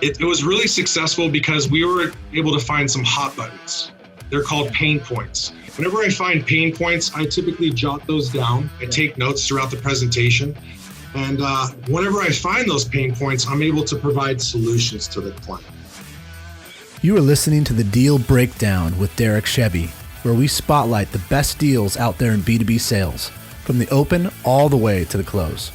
It was really successful because we were able to find some hot buttons. They're called pain points. Whenever I find pain points, I typically jot those down. I take notes throughout the presentation. And whenever I find those pain points, I'm able to provide solutions to the client. You are listening to The Deal Breakdown with Reza Sharghi, where we spotlight the best deals out there in B2B sales, from the open all the way to the close.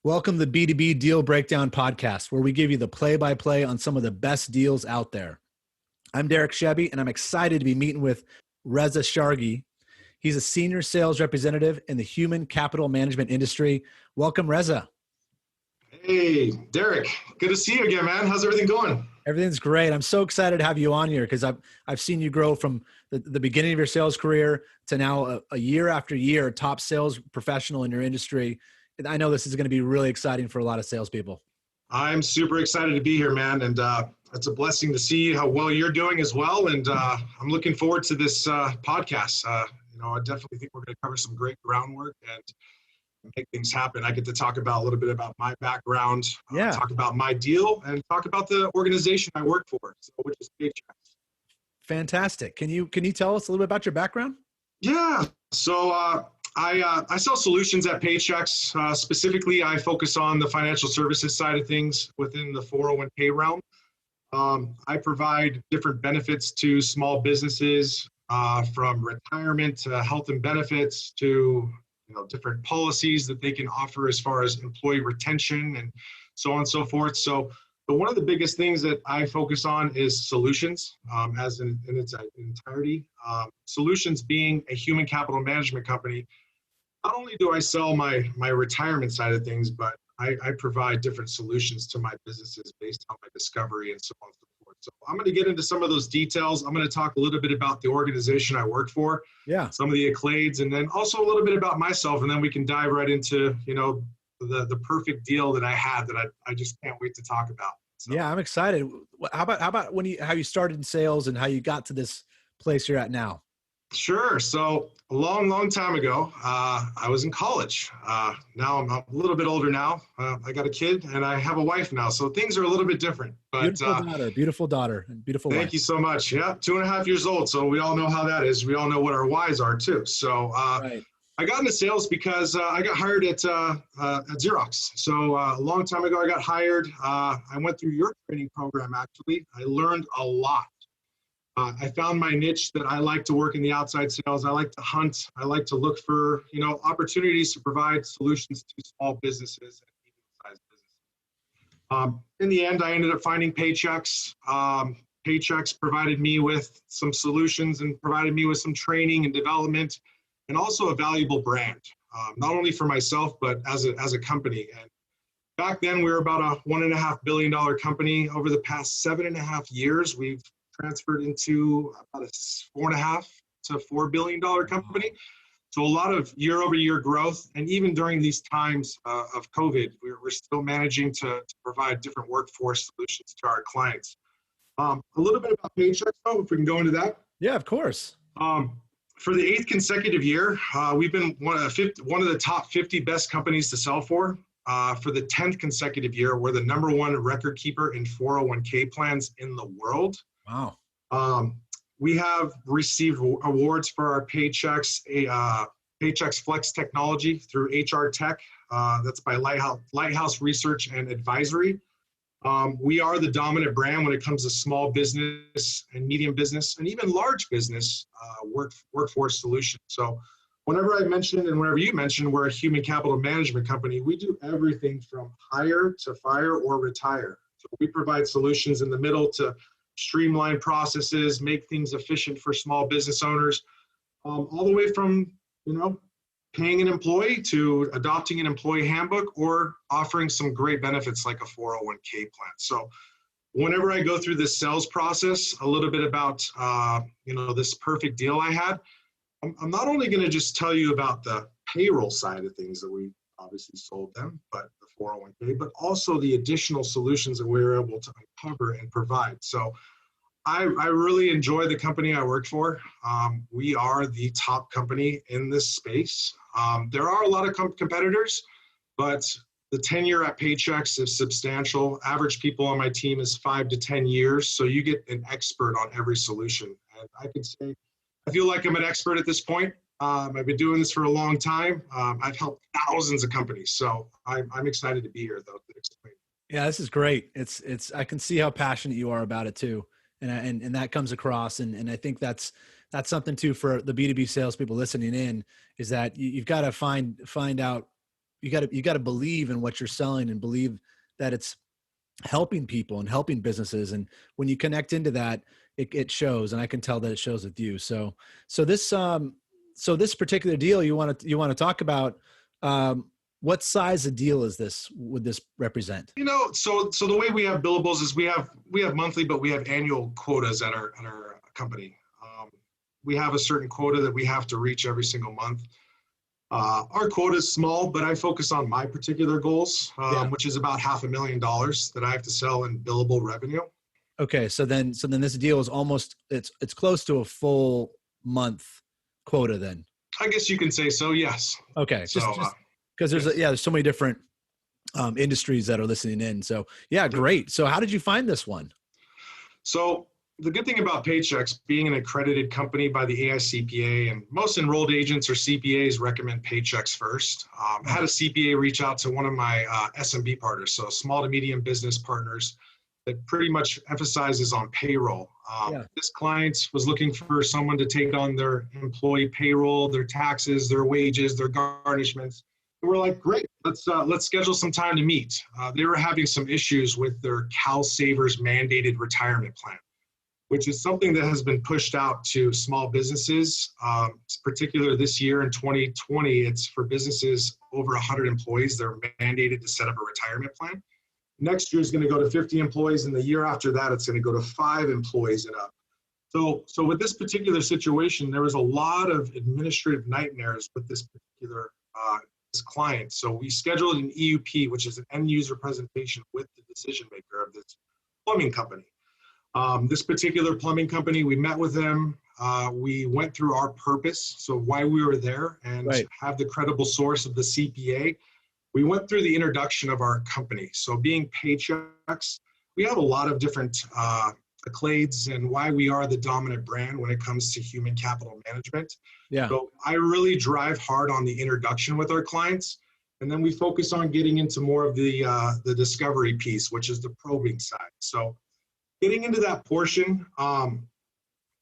Welcome to the B2B Deal Breakdown podcast, where we give you the play-by-play on some of the best deals out there. I'm Reza Sharghi, and I'm excited to be meeting with Reza Sharghi. He's a senior sales representative in the human capital management industry. Welcome, Reza. Hey, Derek. Good to see you again, man. How's everything going? Everything's great. I'm so excited to have you on here because I've seen you grow from the beginning of your sales career to now a year after year, top sales professional in your industry. I know this is going to be really exciting for a lot of salespeople. I'm super excited to be here, man. And it's a blessing to see how well you're doing as well. And I'm looking forward to this podcast. I definitely think we're going to cover some great groundwork and make things happen. I get to talk about a little bit about my background, talk about my deal, and talk about the organization I work for, which is Paychecks. Fantastic. Can you tell us a little bit about your background? Yeah. So I sell solutions at Paychecks. Specifically, I focus on the financial services side of things within the 401k realm. I provide different benefits to small businesses, from retirement to health and benefits to different policies that they can offer as far as employee retention and so on and so forth. But one of the biggest things that I focus on is solutions, as in its entirety. Solutions being a human capital management company. Not only do I sell my retirement side of things, but I provide different solutions to my businesses based on my discovery and so on and so forth. So I'm going to get into some of those details. I'm going to talk a little bit about the organization I work for, some of the accolades, and then also a little bit about myself. And then we can dive right into, the perfect deal that I had that I just can't wait to talk about. So. Yeah, I'm excited. How about how you started in sales and how you got to this place you're at now? Sure. So a long time ago, I was in college. Now I'm a little bit older now. I got a kid and I have a wife now. So things are a little bit different. But, beautiful daughter, and beautiful wife. Thank you so much. Yeah, 2.5 years old. So we all know how that is. We all know what our whys are too. So right. I got into sales because I got hired at Xerox. So a long time ago, I got hired. I went through your training program, actually. I learned a lot. I found my niche that I like to work in the outside sales. I like to hunt. I like to look for, opportunities to provide solutions to small businesses and medium-sized businesses. In the end, I ended up finding Paychecks. Paychecks provided me with some solutions and provided me with some training and development, and also a valuable brand, not only for myself, but as a company. And back then, we were about a $1.5 billion company. Over the past 7.5 years, we've transferred into about a $4.5 to $4 billion company. So a lot of year-over-year growth. And even during these times of COVID, we're still managing to provide different workforce solutions to our clients. A little bit about Paychecks, though, if we can go into that. Yeah, of course. For the 8th consecutive year, we've been one of the top 50 best companies to sell for. For the 10th consecutive year, we're the #1 record keeper in 401k plans in the world. Wow. We have received awards for our Paychecks Flex technology through HR Tech. That's by Lighthouse Research and Advisory. We are the dominant brand when it comes to small business and medium business and even large business workforce solutions. So whenever I mention and whenever you mention we're a human capital management company, we do everything from hire to fire or retire. So we provide solutions in the middle to streamline processes, make things efficient for small business owners, all the way from, paying an employee to adopting an employee handbook or offering some great benefits like a 401k plan. So whenever I go through this sales process, a little bit about, this perfect deal I had, I'm not only going to just tell you about the payroll side of things that we obviously sold them, but the 401k, but also the additional solutions that we were able to uncover and provide. So I really enjoy the company I work for. We are the top company in this space. There are a lot of competitors, but the tenure at Paychex is substantial. Average people on my team is 5 to 10 years. So you get an expert on every solution. And I can say, I feel like I'm an expert at this point. I've been doing this for a long time. I've helped thousands of companies. So I'm excited to be here, though, to explain. Yeah, this is great. It's, I can see how passionate you are about it too. And that comes across. And I think that's something too, for the B2B salespeople listening in, is that you've got to find out, you got to believe in what you're selling and believe that it's helping people and helping businesses. And when you connect into that, it shows. And I can tell that it shows with you. So this particular deal you want to talk about, what size of deal would this represent? So the way we have billables is we have monthly, but we have annual quotas at our company. We have a certain quota that we have to reach every single month. Our quota is small, but I focus on my particular goals, which is about $500,000 that I have to sell in billable revenue. Okay. So then this deal is almost, it's close to a full month quota then. I guess you can say so. Yes. Okay. Just because there's so many different industries that are listening in. So yeah, great. So how did you find this one? So the good thing about Paychex, being an accredited company by the AICPA, and most enrolled agents or CPAs recommend Paychex first. I had a CPA reach out to one of my SMB partners, so small to medium business partners, that pretty much emphasizes on payroll. This client was looking for someone to take on their employee payroll, their taxes, their wages, their garnishments. And we're like, great, let's schedule some time to meet. They were having some issues with their CalSavers mandated retirement plan, which is something that has been pushed out to small businesses, particularly this year in 2020. It's for businesses over 100 employees. They're mandated to set up a retirement plan. Next year is going to go to 50 employees, and the year after that, it's going to go to 5 employees and up. So with this particular situation, there was a lot of administrative nightmares with this particular this client. So we scheduled an EUP, which is an end user presentation with the decision maker of this plumbing company. This particular plumbing company, we met with them. We went through our purpose, so why we were there, and have the credible source of the CPA. We went through the introduction of our company. So being Paychex, we have a lot of different accolades and why we are the dominant brand when it comes to human capital management. Yeah. So I really drive hard on the introduction with our clients. And then we focus on getting into more of the discovery piece, which is the probing side. So getting into that portion,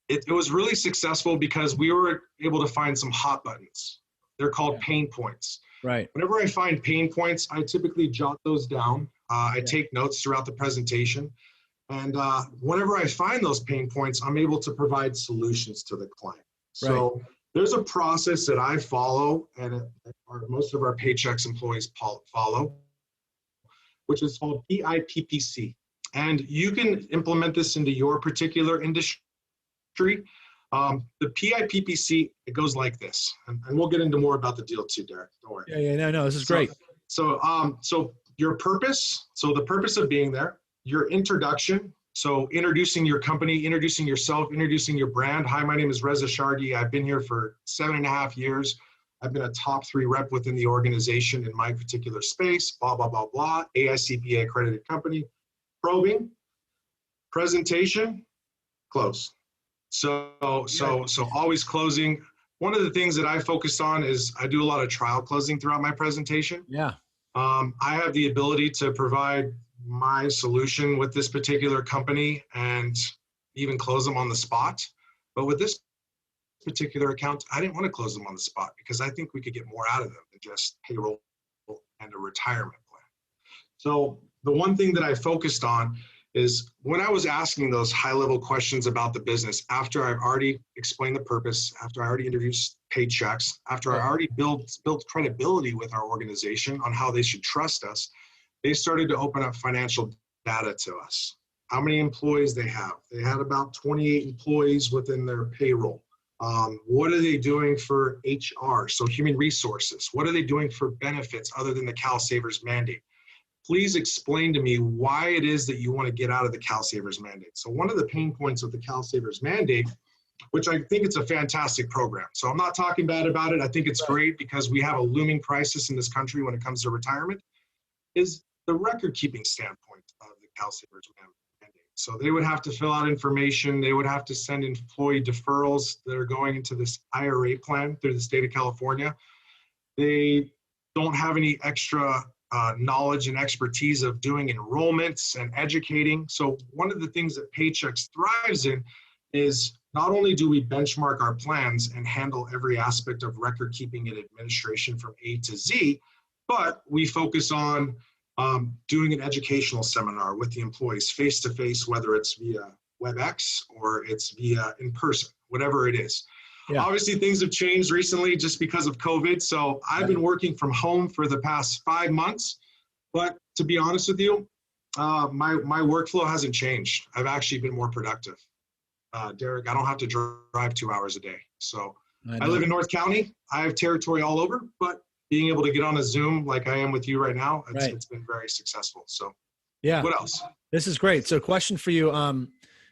it was really successful because we were able to find some hot buttons. They're called pain points. Right. Whenever I find pain points, I typically jot those down. I take notes throughout the presentation. And whenever I find those pain points, I'm able to provide solutions to the client. So there's a process that I follow, and most of our Paychex employees follow, which is called PIPPC. And you can implement this into your particular industry. The PIPPC, it goes like this, and we'll get into more about the deal too, Derek. Don't worry. No, this is great. So your purpose, so the purpose of being there, your introduction, so introducing your company, introducing yourself, introducing your brand. Hi, my name is Reza Sharghi. I've been here for 7.5 years. I've been a top 3 rep within the organization in my particular space, blah, blah, blah, blah, AICPA accredited company. Probing, presentation, close. So always closing. One of the things that I focus on is I do a lot of trial closing throughout my presentation. Yeah. I have the ability to provide my solution with this particular company and even close them on the spot. But with this particular account, I didn't want to close them on the spot because I think we could get more out of them than just payroll and a retirement plan. So the one thing that I focused on is when I was asking those high-level questions about the business, after I've already explained the purpose, after I already introduced Paychex, after I already built credibility with our organization on how they should trust us, they started to open up financial data to us. How many employees they have. They had about 28 employees within their payroll. What are they doing for HR, so human resources? What are they doing for benefits other than the CalSavers mandate? please explain to me why it is that you want to get out of the CalSavers mandate. So one of the pain points of the CalSavers mandate, which I think it's a fantastic program. So I'm not talking bad about it. I think it's great because we have a looming crisis in this country when it comes to retirement, is the record keeping standpoint of the CalSavers mandate. So they would have to fill out information. They would have to send employee deferrals that are going into this IRA plan through the state of California. They don't have any extra knowledge and expertise of doing enrollments and educating. So one of the things that Paychex thrives in is not only do we benchmark our plans and handle every aspect of record keeping and administration from A to Z, but we focus on doing an educational seminar with the employees face-to-face, whether it's via WebEx or it's via in person, whatever it is. Yeah. Obviously, things have changed recently just because of COVID. So I've been working from home for the past 5 months. But to be honest with you, my workflow hasn't changed. I've actually been more productive. Derek, I don't have to drive 2 hours a day. So I live in North County. I have territory all over, but being able to get on a Zoom like I am with you right now, it's been very successful. So yeah. What else? This is great. So question for you.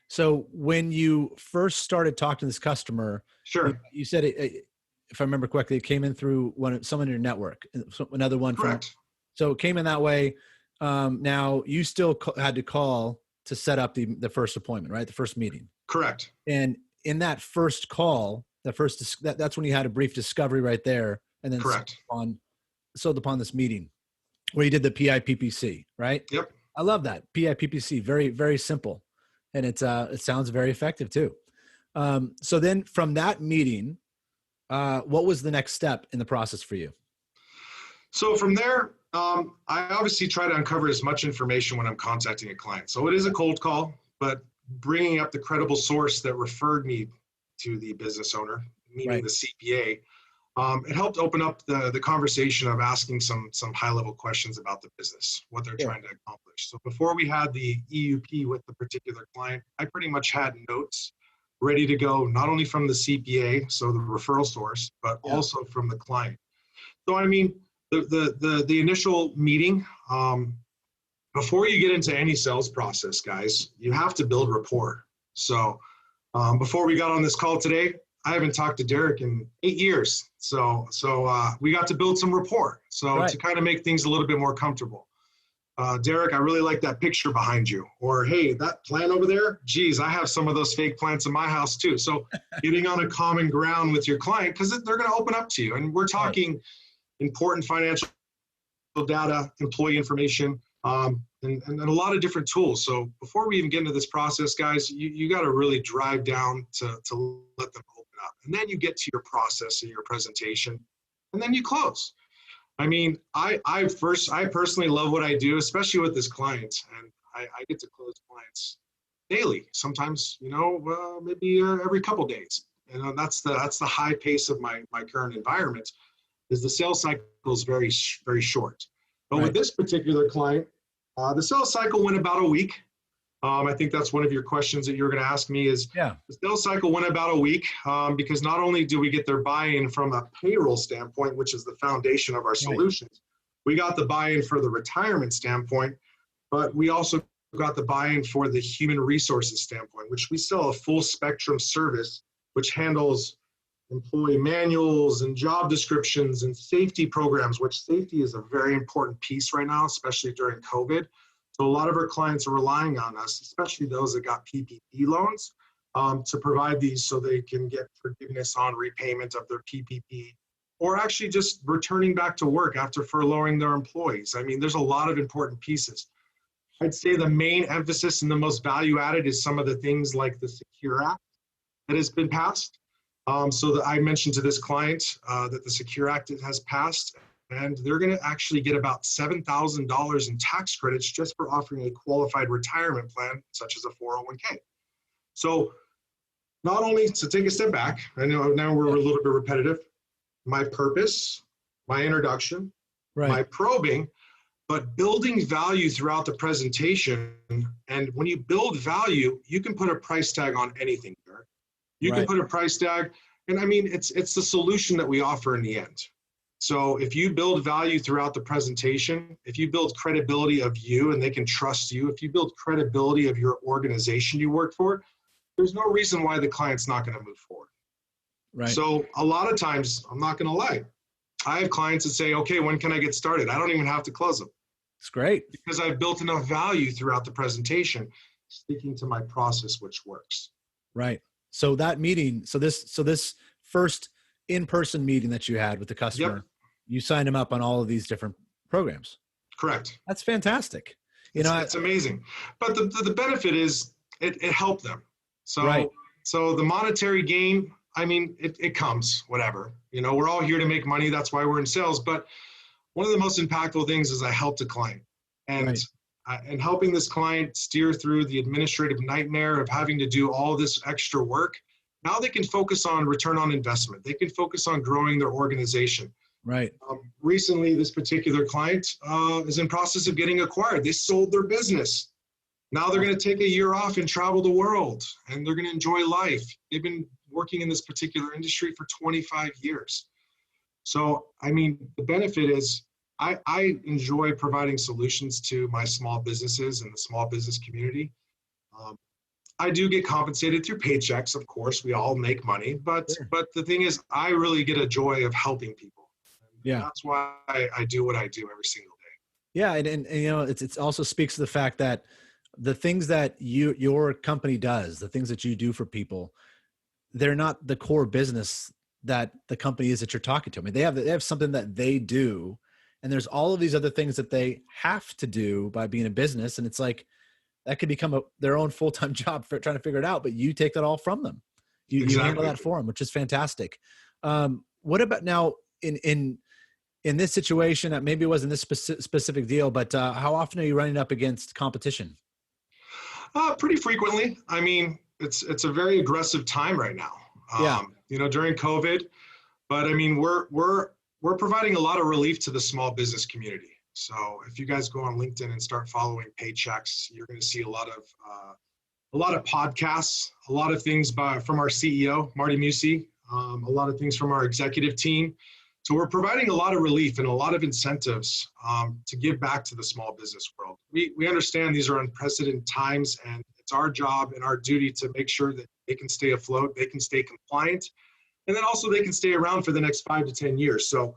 So when you first started talking to this customer, sure, you said, if I remember correctly, it came in through someone in your network, another one. Correct. So it came in that way. Now you still had to call to set up the first appointment, right? The first meeting. Correct. And in that first call, that's when you had a brief discovery right there. And then correct. sold upon this meeting where you did the PIPPC, right? Yep. I love that. PIPPC, very, very simple. And it sounds very effective too. So then from that meeting, what was the next step in the process for you? So from there, I obviously try to uncover as much information when I'm contacting a client. So it is a cold call, but bringing up the credible source that referred me to the business owner, meaning the CPA, it helped open up the conversation of asking some high-level questions about the business, what they're trying to accomplish. So before we had the EUP with the particular client, I pretty much had notes ready to go, not only from the CPA, so the referral source, but also from the client. So I mean, the initial meeting, before you get into any sales process, guys, you have to build rapport. So before we got on this call today, I haven't talked to Derek in 8 years. So we got to build some rapport. So to kind of make things a little bit more comfortable. Derek, I really like that picture behind you. Or, hey, that plant over there, geez, I have some of those fake plants in my house too. So getting on a common ground with your client, because they're going to open up to you. And we're talking important financial data, employee information, and a lot of different tools. So before we even get into this process, guys, you got to really drive down to let them open up. And then you get to your process and your presentation, and then you close. I mean, I personally love what I do, especially with this client, and I get to close clients daily. Sometimes, maybe every couple days. And that's the high pace of my current environment. Is the sales cycle is very, very short. But with this particular client, the sales cycle went about a week. I think that's one of your questions that you were going to ask me is the sales cycle went about a week because not only do we get their buy-in from a payroll standpoint, which is the foundation of our solutions, we got the buy-in for the retirement standpoint, but we also got the buy-in for the human resources standpoint, which we sell a full spectrum service, which handles employee manuals and job descriptions and safety programs, which safety is a very important piece right now, especially during COVID. So a lot of our clients are relying on us, especially those that got PPP loans, to provide these so they can get forgiveness on repayment of their PPP, or actually just returning back to work after furloughing their employees. I mean, there's a lot of important pieces. I'd say the main emphasis and the most value added is some of the things like the Secure Act that has been passed. So that I mentioned to this client that the Secure Act has passed, and they're going to actually get about $7,000 in tax credits just for offering a qualified retirement plan, such as a 401k. So not only to take a step back, I know now we're a little bit repetitive, my purpose, my introduction, my probing, but building value throughout the presentation. And when you build value, you can put a price tag on anything, Derek. You can put a price tag, and I mean, it's the solution that we offer in the end. So if you build value throughout the presentation, if you build credibility of you and they can trust you, if you build credibility of your organization you work for, there's no reason why the client's not going to move forward. Right. So a lot of times, I'm not going to lie, I have clients that say, okay, when can I get started? I don't even have to close them. It's great. Because I've built enough value throughout the presentation, sticking to my process, which works. Right. So that meeting, so this first in-person meeting that you had with the customer, Yep. You signed them up on all of these different programs. Correct. That's fantastic. It's amazing. But the benefit is it helped them. So, right. So the monetary gain, I mean, it comes, whatever. We're all here to make money. That's why we're in sales. But one of the most impactful things is I helped a client. And right. And helping this client steer through the administrative nightmare of having to do all this extra work. Now they can focus on return on investment. They can focus on growing their organization. Right. Recently, this particular client is in process of getting acquired. They sold their business. Now they're going to take a year off and travel the world, and they're going to enjoy life. They've been working in this particular industry for 25 years. So, I mean, the benefit is I enjoy providing solutions to my small businesses and the small business community. I do get compensated through paychecks, of course. We all make money, but the thing is, I really get a joy of helping people. Yeah, that's why I do what I do every single day. Yeah, and it also speaks to the fact that the things that your company does, the things that you do for people, they're not the core business that the company is that you're talking to. I mean, they have something that they do, and there's all of these other things that they have to do by being a business, and it's like that could become their own full-time job for trying to figure it out. But you take that all from them. You handle that for them, which is fantastic. What about now in this situation? Maybe it wasn't this specific deal, but how often are you running up against competition? Pretty frequently. I mean, it's a very aggressive time right now. During COVID, but I mean, we're providing a lot of relief to the small business community. So if you guys go on LinkedIn and start following Paychecks, you're going to see a lot of podcasts, a lot of things from our CEO, Marty Musi, a lot of things from our executive team. So we're providing a lot of relief and a lot of incentives to give back to the small business world. We understand these are unprecedented times, and it's our job and our duty to make sure that they can stay afloat, they can stay compliant, and then also they can stay around for the next 5 to 10 years. So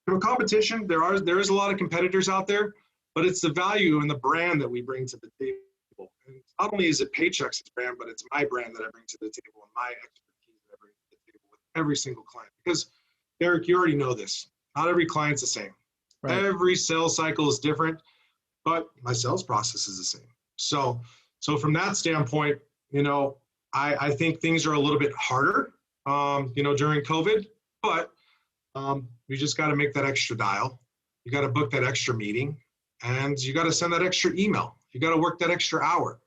from a competition, there is a lot of competitors out there, but it's the value and the brand that we bring to the table. And not only is it Paychex' brand, but it's my brand that I bring to the table and my expertise that I bring to the table with every single client. Because Eric, you already know this. Not every client's the same. Right. Every sales cycle is different, but my sales process is the same. So from that standpoint, I think things are a little bit harder, during COVID, but you just got to make that extra dial. You got to book that extra meeting, and you got to send that extra email. You got to work that extra hour.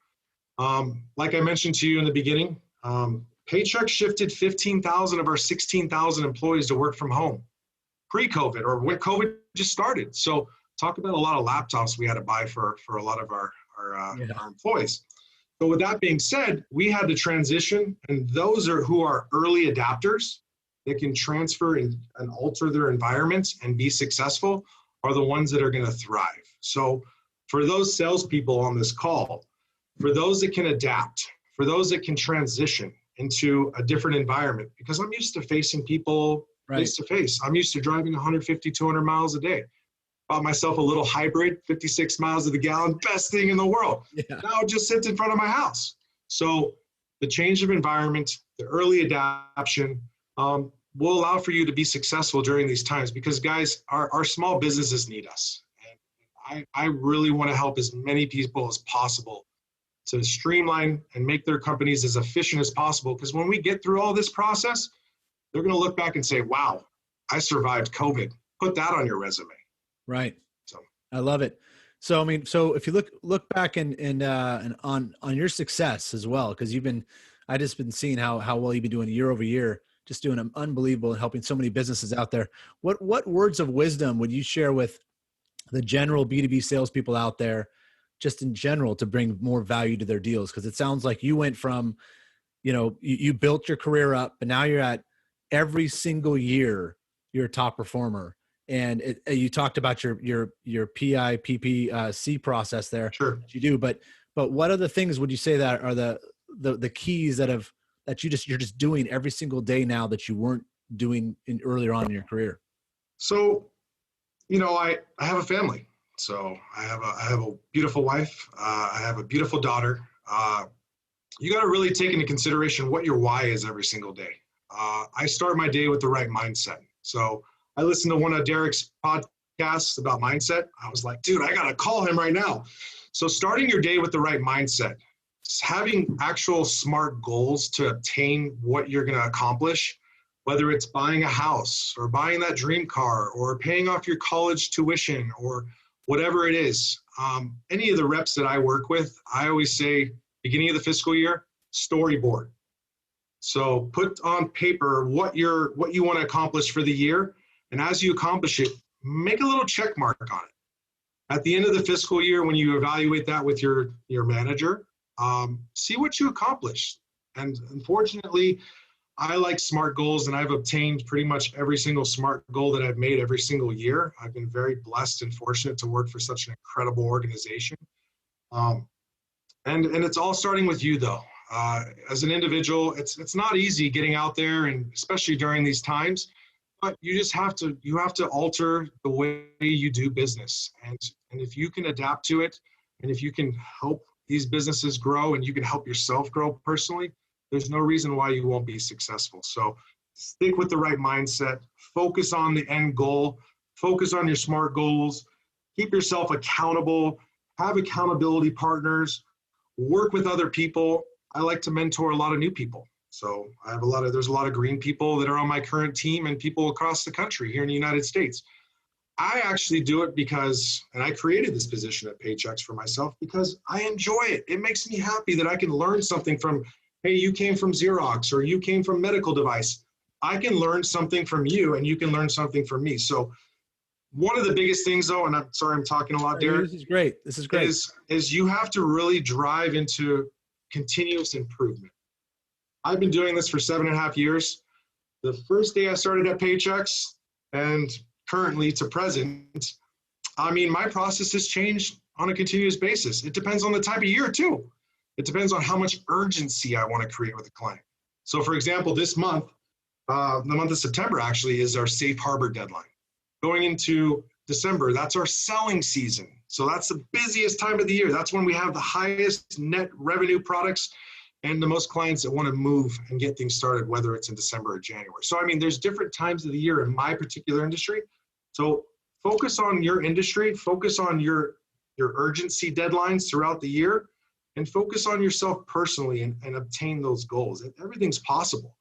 Like I mentioned to you in the beginning, Paychex shifted 15,000 of our 16,000 employees to work from home pre-COVID or when COVID just started. So talk about a lot of laptops we had to buy for a lot of our employees. So with that being said, we had to transition, and those who are early adapters that can transfer and alter their environments and be successful are the ones that are going to thrive. So for those salespeople on this call, for those that can adapt, for those that can transition into a different environment, because I'm used to facing people face to face. I'm used to driving 150, 200 miles a day. Bought myself a little hybrid, 56 miles to the gallon, best thing in the world. Yeah. Now it just sits in front of my house. So the change of environment, the early adaptation will allow for you to be successful during these times, because guys, our small businesses need us. And I really want to help as many people as possible to streamline and make their companies as efficient as possible. Because when we get through all this process, they're going to look back and say, wow, I survived COVID. Put that on your resume. Right. So I love it. So, I mean, so if you look back and on your success as well, because I just been seeing how well you've been doing year over year, just doing unbelievable and helping so many businesses out there. What words of wisdom would you share with the general B2B salespeople out there, just in general, to bring more value to their deals? Because it sounds like you went from, you built your career up, but now you're at every single year, you're a top performer. And you talked about your PIPP process there. Sure. That you do, but what other things would you say that are the keys that you're just doing every single day now that you weren't doing earlier on in your career? So, I have a family. So I have a beautiful wife. I have a beautiful daughter. You got to really take into consideration what your why is every single day. I start my day with the right mindset. So I listened to one of Derek's podcasts about mindset. I was like, dude, I got to call him right now. So starting your day with the right mindset, having actual SMART goals to obtain what you're going to accomplish, whether it's buying a house or buying that dream car or paying off your college tuition or whatever it is. Any of the reps that I work with, I always say, beginning of the fiscal year, storyboard. So put on paper what you want to accomplish for the year. And as you accomplish it, make a little check mark on it. At the end of the fiscal year, when you evaluate that with your manager, see what you accomplished. And unfortunately, I like SMART goals, and I've obtained pretty much every single SMART goal that I've made every single year. I've been very blessed and fortunate to work for such an incredible organization. And it's all starting with you, though. As an individual, it's not easy getting out there, and especially during these times. But you have to alter the way you do business, and if you can adapt to it, and if you can help these businesses grow, and you can help yourself grow personally, there's no reason why you won't be successful. So stick with the right mindset, focus on the end goal, focus on your SMART goals, keep yourself accountable, have accountability partners, work with other people. I like to mentor a lot of new people. So there's a lot of green people that are on my current team and people across the country here in the United States. I actually do it because, and I created this position at Paychex for myself because I enjoy it. It makes me happy that I can learn something from, hey, you came from Xerox or you came from medical device. I can learn something from you and you can learn something from me. So one of the biggest things though, and I'm sorry I'm talking a lot, Derek. This is great. Is you have to really drive into continuous improvement. I've been doing this for 7.5 years. The first day I started at Paychex and currently to present, my process has changed on a continuous basis. It depends on the type of year too. It depends on how much urgency I want to create with a client. So for example, this month, the month of September actually is our safe harbor deadline. Going into December, that's our selling season. So that's the busiest time of the year. That's when we have the highest net revenue products and the most clients that want to move and get things started, whether it's in December or January. So, there's different times of the year in my particular industry. So focus on your industry, focus on your urgency deadlines throughout the year, and focus on yourself personally and obtain those goals. Everything's possible.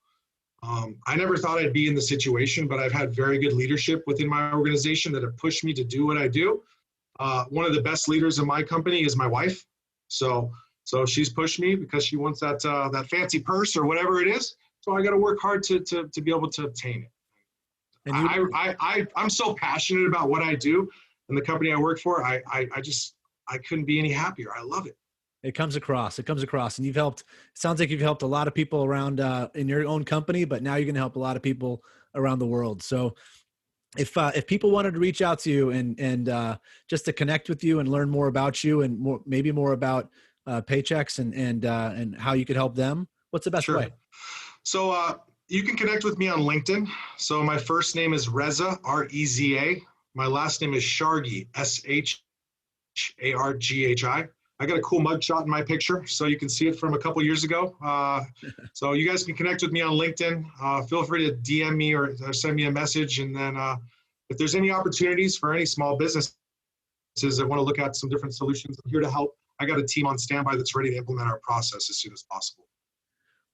I never thought I'd be in the situation, but I've had very good leadership within my organization that have pushed me to do what I do. One of the best leaders in my company is my wife. So she's pushed me because she wants that fancy purse or whatever it is. So I got to work hard to be able to obtain it. And I'm so passionate about what I do and the company I work for. I couldn't be any happier. I love it. It comes across, and sounds like you've helped a lot of people around in your own company, but now you're going to help a lot of people around the world. So if people wanted to reach out to you and just to connect with you and learn more about you and maybe more about Paychex and how you could help them, what's the best way? So you can connect with me on LinkedIn. So my first name is Reza, R-E-Z-A. My last name is Sharghi, S-H-A-R-G-H-I. I got a cool mugshot in my picture, so you can see it from a couple years ago. So you guys can connect with me on LinkedIn. Feel free to DM me or send me a message. And then if there's any opportunities for any small businesses that want to look at some different solutions, I'm here to help. I got a team on standby that's ready to implement our process as soon as possible.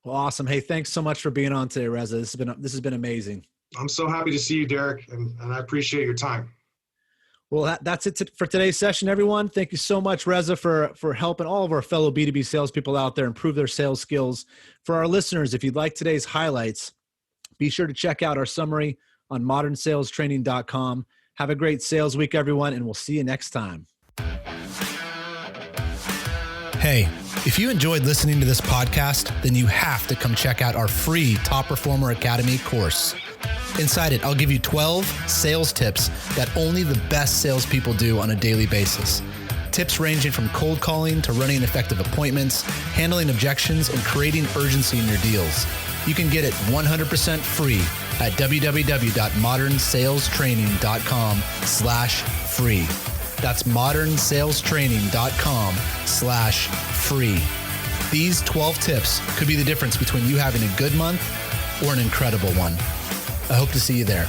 Well, awesome. Hey, thanks so much for being on today, Reza. This has been amazing. I'm so happy to see you, Derek, and I appreciate your time. Well, that's it for today's session, everyone. Thank you so much, Reza, for helping all of our fellow B2B salespeople out there improve their sales skills. For our listeners, if you'd like today's highlights, be sure to check out our summary on modernsalestraining.com. Have a great sales week, everyone, and we'll see you next time. Hey, if you enjoyed listening to this podcast, then you have to come check out our free Top Performer Academy course. Inside it, I'll give you 12 sales tips that only the best salespeople do on a daily basis. Tips ranging from cold calling to running effective appointments, handling objections, and creating urgency in your deals. You can get it 100% free at www.modernSalesTraining.com/free. That's modernSalesTraining.com/free. These 12 tips could be the difference between you having a good month or an incredible one. I hope to see you there.